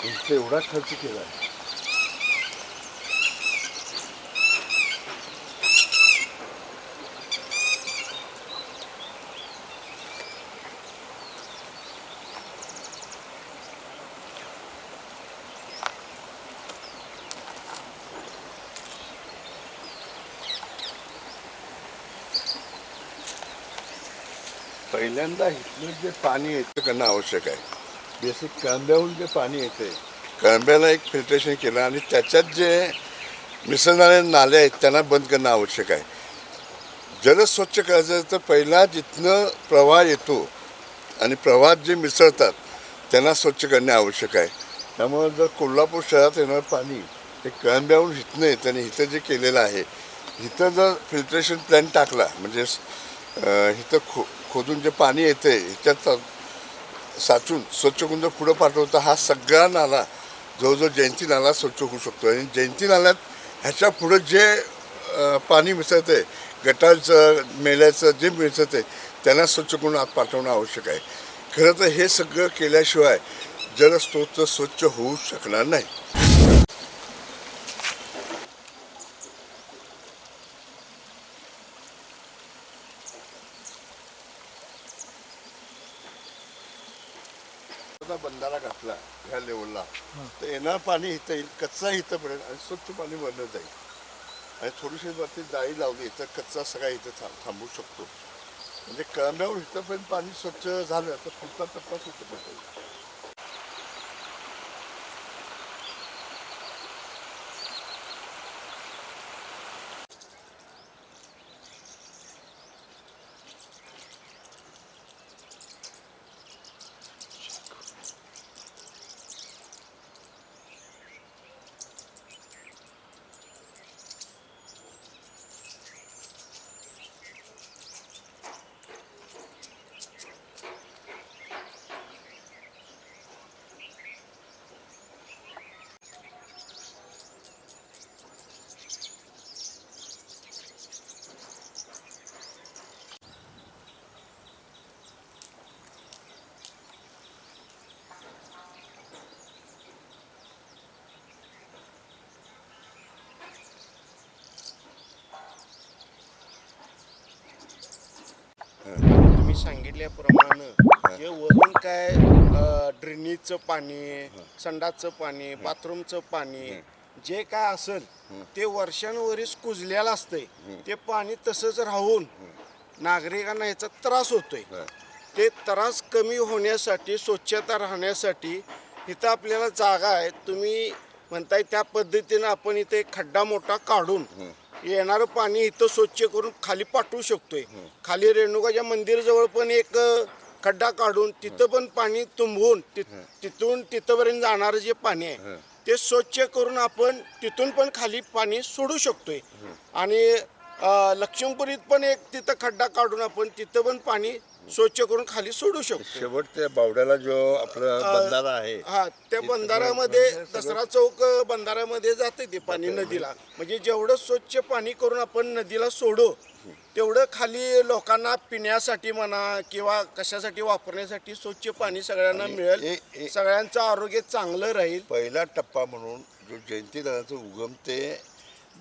इथे एवढा खर्च केला आहे. पहिल्यांदा इथलं जे पाणी येतं करणं आवश्यक आहे. बेसिक कळंब्याहून जे पाणी येते, कळंब्याला एक फिल्ट्रेशन केलं आणि त्याच्यात जे मिसळणारे नाले आहेत त्यांना बंद करणं आवश्यक आहे. जल स्वच्छ करायचं तर पहिला जिथनं प्रवाह येतो आणि प्रवाहात जे मिसळतात त्यांना स्वच्छ करणे आवश्यक आहे. त्यामुळे जर कोल्हापूर शहरात येणारं पाणी ते कळंब्याहून इथनं येतं आणि इथं जे केलेलं आहे, इथं जर फिल्ट्रेशन प्लॅन टाकला म्हणजे इथं खोदून जे पाणी येते ह्याच्यात साचून स्वच्छ करून जर पुढं पाठवता हा सगळा नाला जवळजवळ जयंती नाला स्वच्छ होऊ शकतो. आणि जयंती नाल्यात ह्याच्या पुढं जे पाणी मिसळते गटारचं मेल्याचं जे मिसळते त्यांना स्वच्छ करून आत पाठवणं आवश्यक आहे. खरं तर हे सगळं केल्याशिवाय जलस्रोत स्वच्छ होऊ शकणार नाही. बंधारा घातला ह्या लेवलला तर येणार पाणी इथं येईल, कच्चा इथं पडेल आणि स्वच्छ पाणी वरनं जाईल. आणि थोडीशी वरती जाळी लावली तर कच्चा सगळा इथं थांबू शकतो. म्हणजे कळंब्यावर इथंपर्यंत पाणी स्वच्छ झालं तर पुढचा टप्पा स्वच्छ पडेल. तुम्ही सांगितल्याप्रमाणे हे वरून काय ड्रेनेजचं पाणी, संडासचं पाणी, बाथरूमचं पाणी जे काय असेल ते वर्षानुवर्ष कुजलेलं असतंय. ते पाणी तसंच राहून नागरिकांना ह्याचा त्रास होतोय. ते त्रास कमी होण्यासाठी, स्वच्छता राहण्यासाठी इथं आपल्याला जागा आहे. तुम्ही म्हणताय त्या पद्धतीनं आपण इथे एक खड्डा मोठा काढून येणारं पाणी इथं स्वच्छ करून खाली पाठवू शकतोय. खाली रेणुकाच्या मंदिराजवळ पण एक खड्डा काढून तिथं पण पाणी तुंबवून तिथून तिथंपर्यंत जाणारं जे पाणी आहे ते स्वच्छ करून आपण तिथून पण खाली पाणी सोडू शकतोय. आणि लक्ष्मीपुरीत पण एक तिथं खड्डा काढून आपण तिथं पण पाणी स्वच्छ करून खाली सोडू शकतो. शेवट त्या बावड्याला जो आपला बंधारा आहे हा त्या बंधाऱ्यामध्ये दसरा चौक बंधाऱ्यामध्ये जाते ते पाणी नदीला. म्हणजे जेवढं स्वच्छ पाणी करून आपण नदीला सोडू तेवढं खाली लोकांना पिण्यासाठी म्हणा किंवा कशासाठी वापरण्यासाठी स्वच्छ पाणी सगळ्यांना मिळेल. सगळ्यांचं आरोग्य चांगलं राहील. पहिला टप्पा म्हणून जो जयंती नाल्याचं उगम ते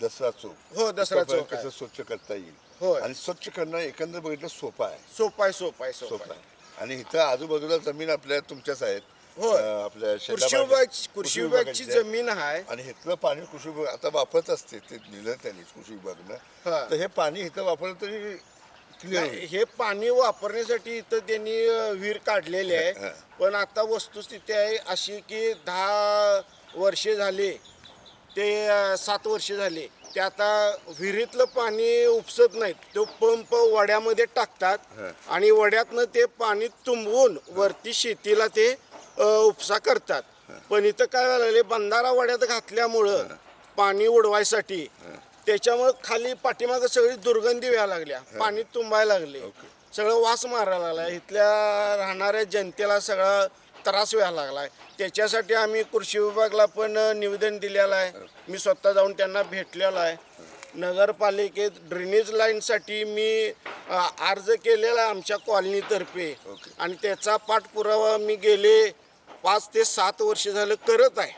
दसरा चौक, हो दसरा चौक कसं स्वच्छ करता येईल. होय. आणि स्वच्छ करणं एकंदर बघितलं सोपं आहे. सोपं आहे. आणि इथं आजूबाजूला जमीन आपल्या तुमच्याच आहेत. होय. आपल्या कृषी विभागाची जमीन आहे. आणि इथलं पाणी कृषी विभाग आता वापरत असते, ते दिलं त्यांनी कृषी विभागानं. तर हे पाणी इथं वापरलं तरी क्लिअर होईल. हे पाणी वापरण्यासाठी इथं त्यांनी विहीर काढलेली आहे. पण आता वस्तुस्थिती आहे अशी की 10 वर्षे झाले ते 7 वर्षे झाले ते आता विहिरीतलं पाणी उपसत नाहीत. तो पंप वड्यामध्ये टाकतात आणि वड्यातनं ते पाणी तुंबवून वरती शेतीला ते उपसा करतात. पण इथं काय झालं, बंधारा वड्यात घातल्यामुळं पाणी उडवायसाठी त्याच्यामुळं खाली पाठीमागं सगळी दुर्गंधी व्हायला लागल्या, पाणी तुंबायला लागले, सगळं वास मारायला लागला. इथल्या राहणाऱ्या जनतेला सगळा त्रास व्हायला लागलाय. त्याच्यासाठी आम्ही कृषी विभागाला पण निवेदन दिलेलं आहे. मी स्वतः जाऊन त्यांना भेटलेला आहे. नगरपालिकेत ड्रेनेज लाईनसाठी मी अर्ज केलेला आहे आमच्या कॉलनीतर्फे. आणि त्याचा पाठपुरावा मी गेले 5 ते 7 वर्ष झालं करत आहे.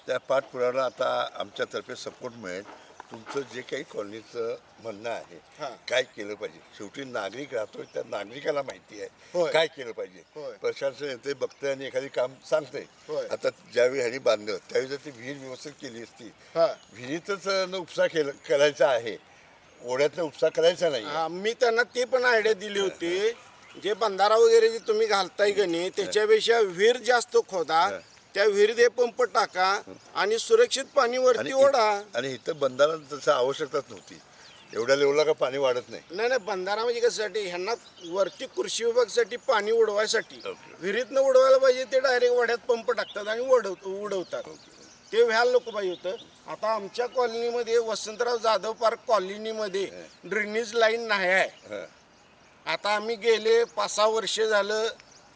त्या पाठपुराव्याला आता आमच्यातर्फे सपोर्ट मिळेल. तुमचं जे काही कॉलनीचं म्हणणं आहे हां. काय केलं पाहिजे, शेवटी नागरिक राहतोय त्या नागरिकाला माहिती आहे होय. काय केलं पाहिजे. होय. प्रशासन येते बघतंय आणि एखादी काम सांगतंय. होय. आता ज्यावेळी ह्यांनी बांधलं त्यावेळी जर ती विहीर व्यवस्थित केली असती, हां. विहिरीतच उपसा करायचा आहे, ओढ्यातला उपसा करायचा नाही. मी त्यांना ती पण आयडिया दिली होती, जे बंधारा वगैरे जे तुम्ही घालताय गणी त्याच्यापेक्षा विहीर जास्त खोदा, त्या विहिरीत हे पंप टाका आणि सुरक्षित पाणी वरती ओढा. आणि इथं बंधारा तसं आवश्यकताच नव्हती, एवढ्या लेवलला का पाणी वाढत नाही. नाही बंधारा म्हणजे कशासाठी, ह्यांना वरती कृषी विभागासाठी पाणी उडवायसाठी ओके. विहिरीतनं उडवायला पाहिजे, ते डायरेक्ट वड्यात पंप टाकतात आणि उडवतात. ते व्हायला नको पाहिजे होतं. आता आमच्या कॉलनीमध्ये वसंतराव जाधव पार्क कॉलनीमध्ये ड्रेनेज लाईन नाही आहे. हां. आता आम्ही गेले 5-6 वर्ष झालं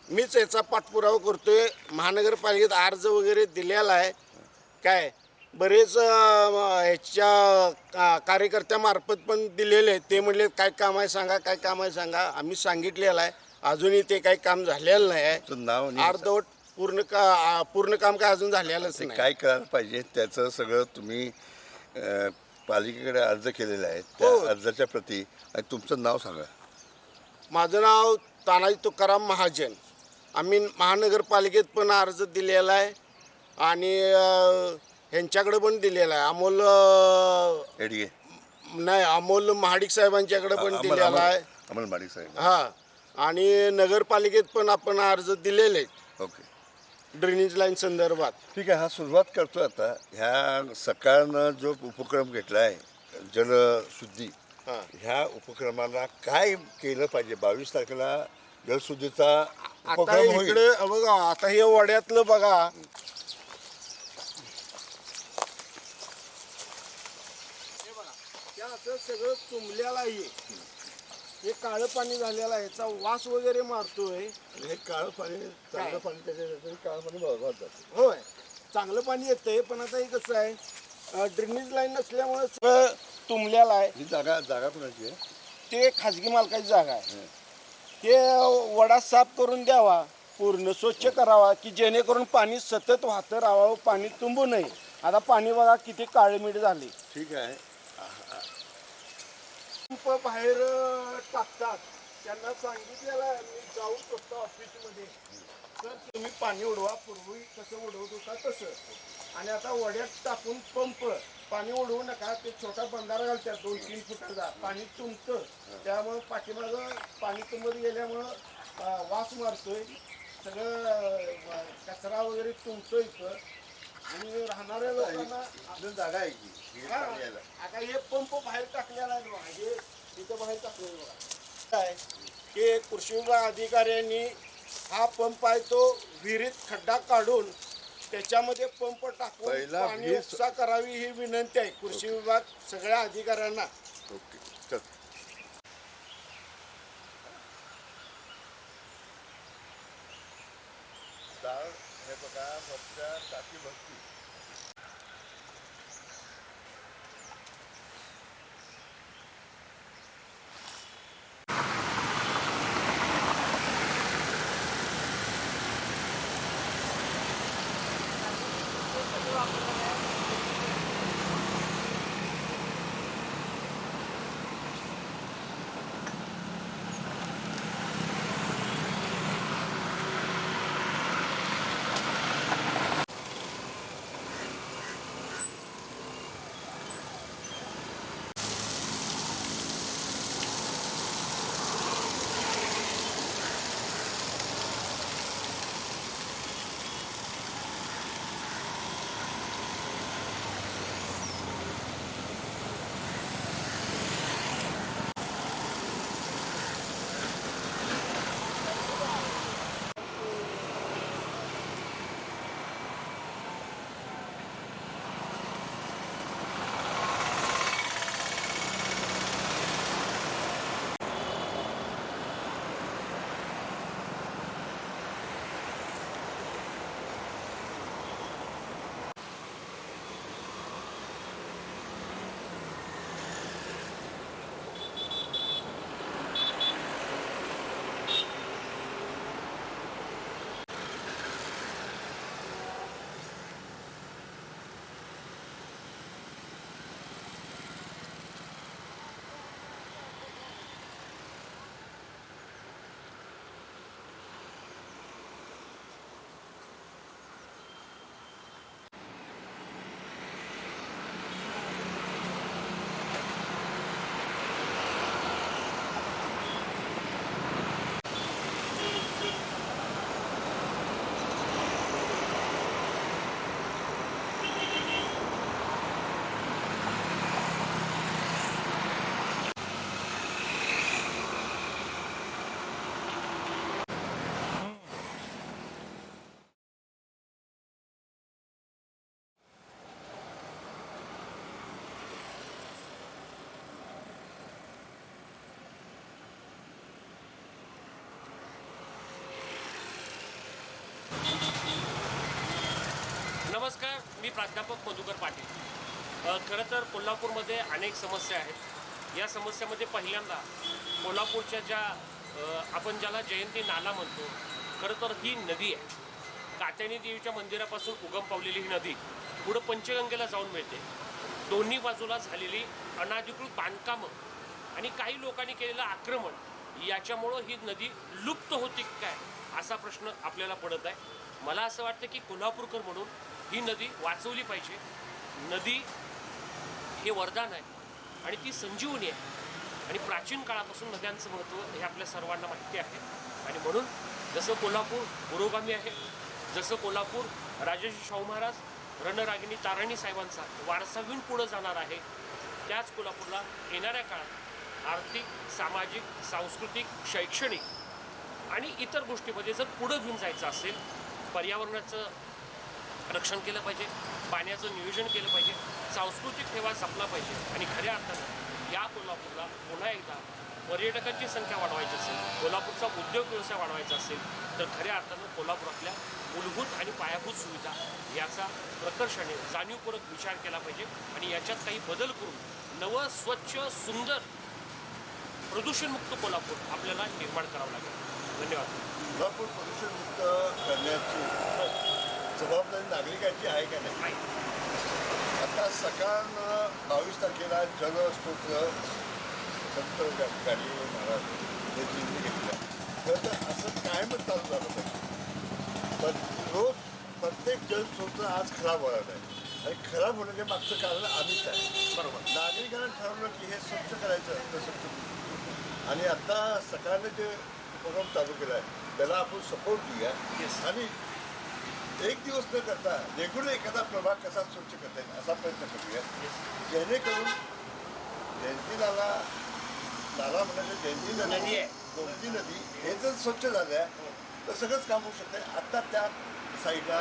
मीच याचा पाठपुरावा करतोय. महानगरपालिकेत अर्ज वगैरे दिलेला आहे. काय बरेच ह्याच्या कार्यकर्त्यामार्फत पण दिलेले आहेत. ते म्हणले काय काम आहे सांगा, काय काम आहे सांगा. आम्ही सांगितलेलं आहे, अजूनही ते काही काम झालेलं नाही आहे. तुमचं नाव आणि अर्धवट पूर्ण काम काय अजून झालेलंच ते नाही. काय करायला पाहिजे त्याचं सगळं तुम्ही पालिकेकडे अर्ज केलेला आहे. त्या हो. अर्जाच्या प्रती आणि तुमचं नाव सांगा. माझं नाव तानाजी तुकाराम महाजन. आम्ही महानगरपालिकेत पण अर्ज दिलेला आहे आणि ह्यांच्याकडे पण दिलेला आहे. एडगे अमोल महाडिक साहेबांच्याकडे पण दिलेला आहे. अमोल माडिक साहेब. हां. आणि नगरपालिकेत पण आपण अर्ज दिलेले आहेत ओके, ड्रेनेज लाईन संदर्भात. ठीक आहे. हा सुरुवात करतो आता. ह्या सकाळनं जो उपक्रम घेतला आहे जलशुद्धी, हां. ह्या उपक्रमाला काय केलं पाहिजे. 22 तारखेला जलशुद्धीचा आता उपक्रम होईल. इकडे बघा, आता हे वड्यातलं बघा, हे बघा, हे असं सगळं तुंबलेलं आहे. हे काळं पाणी झालेलं आहे, याचा वास वगैरे मारतोय. हे काळं पाणी चांगलं पाणी त्याच्यात काळं पाणी बघत जातं. होय, चांगलं पाणी येतंय, पण आता हे कसं आहे, ड्रेनेज लाईन नसल्यामुळे सगळं तुंबलेलं आहे. ही जागा कोणाची आहे. ते खाजगी मालकाची जागा आहे. ते वडा साफ करून द्यावा, पूर्ण स्वच्छ करावा, की जेणेकरून पाणी सतत वाहतं राहावं, पाणी तुंबू नये. आता पाणी बघा किती काळीमीठ झाली. ठीक आहे. पंप बाहेर टाकतात, त्यांना सांगितलेलं आहे मी जाऊन स्वतः ऑफिसमध्ये, तर तुम्ही पाणी उडवा, पूर्वी कसं उडवत होता तसं. आणि आता वड्यात टाकून पंप पाणी उडवू नका, ते छोटा बंधारा घालतात 2-3 फुटाचा, पाणी तुंबतं. त्यामुळं पाठीमागं पाणी तुंबत गेल्यामुळं वास मारतोय, सगळं कचरा वगैरे तुंबतोय इथं. आणि राहणाऱ्या लोकांना अजून जागा आहे की हे हा, पाणी यायला. आता हे पंप बाहेर टाकलेला आहे बघा, हे इथं बाहेर टाकलेलं बघा. काय की कृषी विभाग अधिकाऱ्यांनी हा पंप आहे तो विहिरीत खड्डा काढून त्याच्यामध्ये पंप टाकून पहिला पाणी विहीर- उपसा करावी ही विनंती आहे कृषी विभाग सगळ्या अधिकाऱ्यांना. ओके, चल. डाळ हे बघा वरच्या टाकी भरती. मी प्राध्यापक मधुकर पाटील. खरं तर कोल्हापूरमध्ये अनेक समस्या आहेत. या समस्यामध्ये पहिल्यांदा कोल्हापूरच्या ज्या आपण ज्याला जयंती नाला म्हणतो, खरं तर ही नदी आहे. कात्यायनी देवीच्या मंदिरापासून उगम पावलेली ही नदी पुढं पंचगंगेला जाऊन मिळते. दोन्ही बाजूला झालेली अनधिकृत बांधकामं आणि काही लोकांनी केलेलं आक्रमण याच्यामुळं ही नदी लुप्त होती काय असा प्रश्न आपल्याला पडत आहे. मला असं वाटतं की कोल्हापूरकर म्हणून ही नदी वाचवली पाहिजे. नदी हे वरदान आहे आणि ती संजीवनी आहे आणि प्राचीन काळापासून नद्यांचं महत्त्व हे आपल्या सर्वांना माहिती आहे. आणि म्हणून जसं कोल्हापूर पुरोगामी आहे, जसं कोल्हापूर राजर्षी शाहू महाराज रणरागिणी ताराणी साहेबांचा वारसा घेऊन पुढं जाणार आहे, त्याच कोल्हापूरला येणाऱ्या काळात आर्थिक, सामाजिक, सांस्कृतिक, शैक्षणिक आणि इतर गोष्टीमध्ये जर पुढं घेऊन जायचं असेल, पर्यावरणाचं रक्षण केलं पाहिजे, पाण्याचं नियोजन केलं पाहिजे, सांस्कृतिक ठेवा जपला पाहिजे आणि खऱ्या अर्थानं या कोल्हापूरला पुन्हा एकदा पर्यटकांची संख्या वाढवायची असेल, कोल्हापूरचा उद्योग व्यवसाय वाढवायचा असेल तर खऱ्या अर्थानं कोल्हापुरातल्या मूलभूत आणि पायाभूत सुविधा याचा प्रकर्षाने जाणीवपूर्वक विचार केला पाहिजे आणि याच्यात काही बदल करून नवं, स्वच्छ, सुंदर, प्रदूषणमुक्त कोल्हापूर आपल्याला निर्माण करावं लागेल. धन्यवाद. कोल्हापूर प्रदूषणमुक्त करण्याची जबाबदारी नागरिकांची आहे का नाही? आता सकाळनं 22 तारखेला जलस्तोत्र संत गाडी महाराज यांची घेतल्या. खरं तर असं कायमच चालू झालं पाहिजे. पण रोज प्रत्येक जलस्रोत आज खराब होणार आहे आणि खराब होण्याचे मागचं कारण आम्हीच आहे. बरोबर. नागरिकांना ठरवलं की हे स्वच्छ करायचं तसं आणि आता सकाळनं जे उपक्रम चालू केला आहे त्याला आपण सपोर्ट देऊया. Yes. आणि एक दिवस न करता रेग्युलर एखादा प्रभाग कसा स्वच्छ करता येईल असा प्रयत्न करूया. जेणेकरून जयंती नाला म्हणायचं जयंती नदी आहे. गोमती नदी हे जर स्वच्छ झालं तर सगळंच काम होऊ शकते. आत्ता त्या साईडला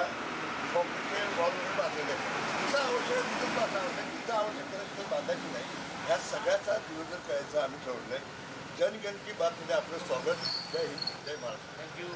कॉन्क्रीटचे वॉल वगैरे बांधलेले आहेत. जिथं आवश्यक आहे तिथं बांधावं नाही, जिथं आवश्यक आहे तिथं बांधायची नाही. या सगळ्याचा नियोजन करायचं आम्ही ठरवलं आहे. जनगण की बातमध्ये आपलं स्वागत. जय हिंद, जय महाराष्ट्र. थँक्यू.